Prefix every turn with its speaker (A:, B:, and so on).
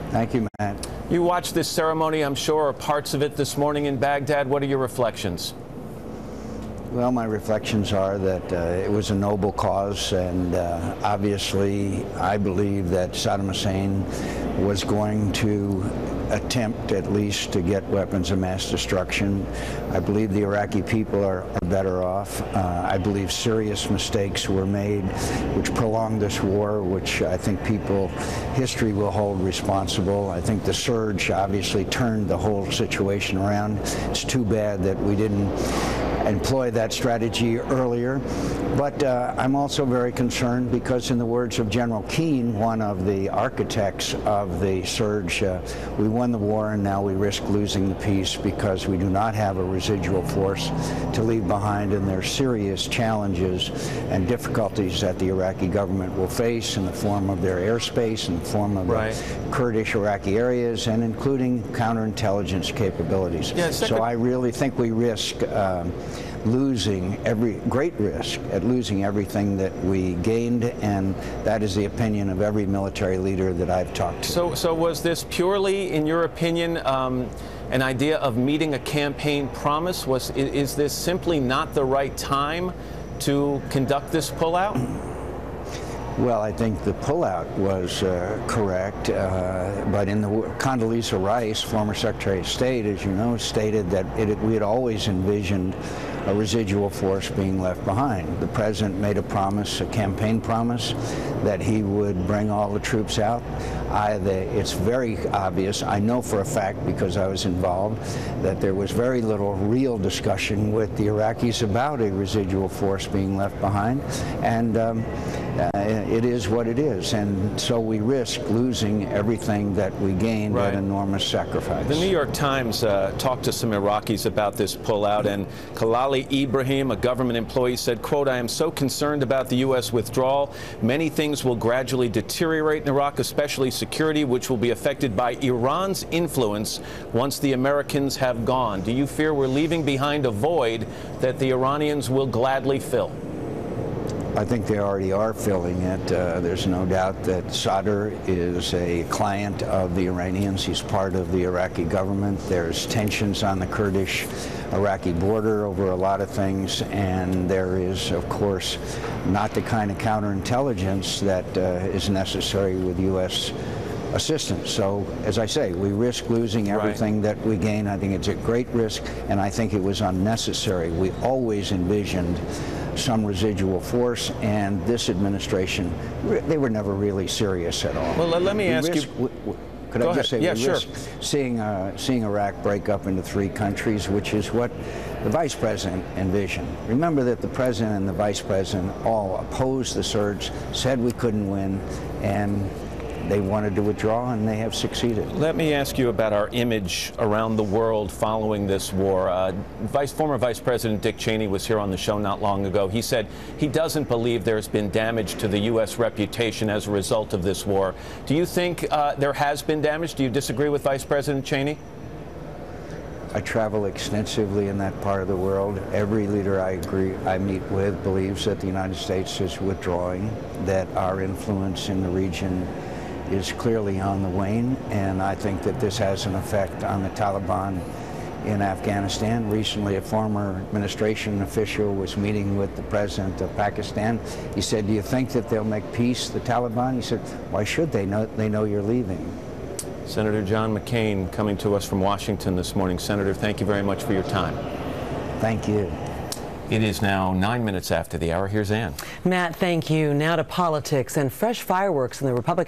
A: Thank you, Matt.
B: You watched this ceremony, I'm sure, or parts of it this morning in Baghdad. What are your reflections?
A: Well, my reflections are that it was a noble cause, and obviously I believe that Saddam Hussein was going to attempt at least to get weapons of mass destruction. I believe the Iraqi people are better off. I believe serious mistakes were made which prolonged this war, which I think history will hold responsible. I think the surge obviously turned the whole situation around. It's too bad that we didn't employ that strategy earlier. But I'm also very concerned because, in the words of General McCAIN, one of the architects of the surge, we won the war and now we risk losing the peace because we do not have a residual force to leave behind, and there are serious challenges and difficulties that the Iraqi government will face in the form of their airspace, in the form of the Kurdish Iraqi areas, and including counterintelligence capabilities. So I really think we risk great risk at losing everything that we gained, and that is the opinion of every military leader that I've talked to.
B: So was this purely, in your opinion, an idea of meeting a campaign promise? Is this simply not the right time to conduct this pullout?
A: Well, I think the pullout was correct, but in the Condoleezza Rice, former Secretary of State, as you know, stated that we had always envisioned a residual force being left behind. The president made a promise, a campaign promise, that he would bring all the troops out. It's very obvious, I know for a fact because I was involved, that there was very little real discussion with the Iraqis about a residual force being left behind, and it is what it is, and so we risk losing everything that we gained at enormous sacrifice.
B: The New York Times talked to some Iraqis about this pullout, and Khalali Ibrahim, a government employee, said, quote, "I am so concerned about the U.S. withdrawal. Many things will gradually deteriorate in Iraq, especially security, which will be affected by Iran's influence once the Americans have gone. Do you fear we're leaving behind a void that the Iranians will gladly fill?"
A: I think they already are filling it. There's no doubt that Sadr is a client of the Iranians. He's part of the Iraqi government. There's tensions on the Kurdish-Iraqi border over a lot of things, and there is, of course, not the kind of counterintelligence that is necessary with U.S. assistance. So, as I say, we risk losing everything that we gain. I think it's a great risk, and I think it was unnecessary. We always envisioned some residual force, and this administration, they were never really serious at all.
B: Well, let me ask you.
A: Could I just say, we risk seeing Iraq break up into 3 countries, which is what the vice president envisioned. Remember that the president and the vice president all opposed the surge, said we couldn't win, and they wanted to withdraw, and they have succeeded.
B: Let me ask you about our image around the world following this war. Former Vice President Dick Cheney was here on the show not long ago. He said he doesn't believe there's been damage to the U.S. reputation as a result of this war. Do you think there has been damage? Do you disagree with Vice President Cheney?
A: I travel extensively in that part of the world. Every leader I meet with believes that the United States is withdrawing, that our influence in the region is clearly on the wane, and I think that this has an effect on the Taliban in Afghanistan. Recently, a former administration official was meeting with the president of Pakistan. He said, "Do you think that they'll make peace, the Taliban?" He said, "Why should they? They know you're leaving."
B: Senator John McCain coming to us from Washington this morning. Senator, thank you very much for your time.
A: Thank you.
B: It is now 9 minutes after the hour. Here's Ann.
C: Matt, thank you. Now to politics and fresh fireworks in the Republican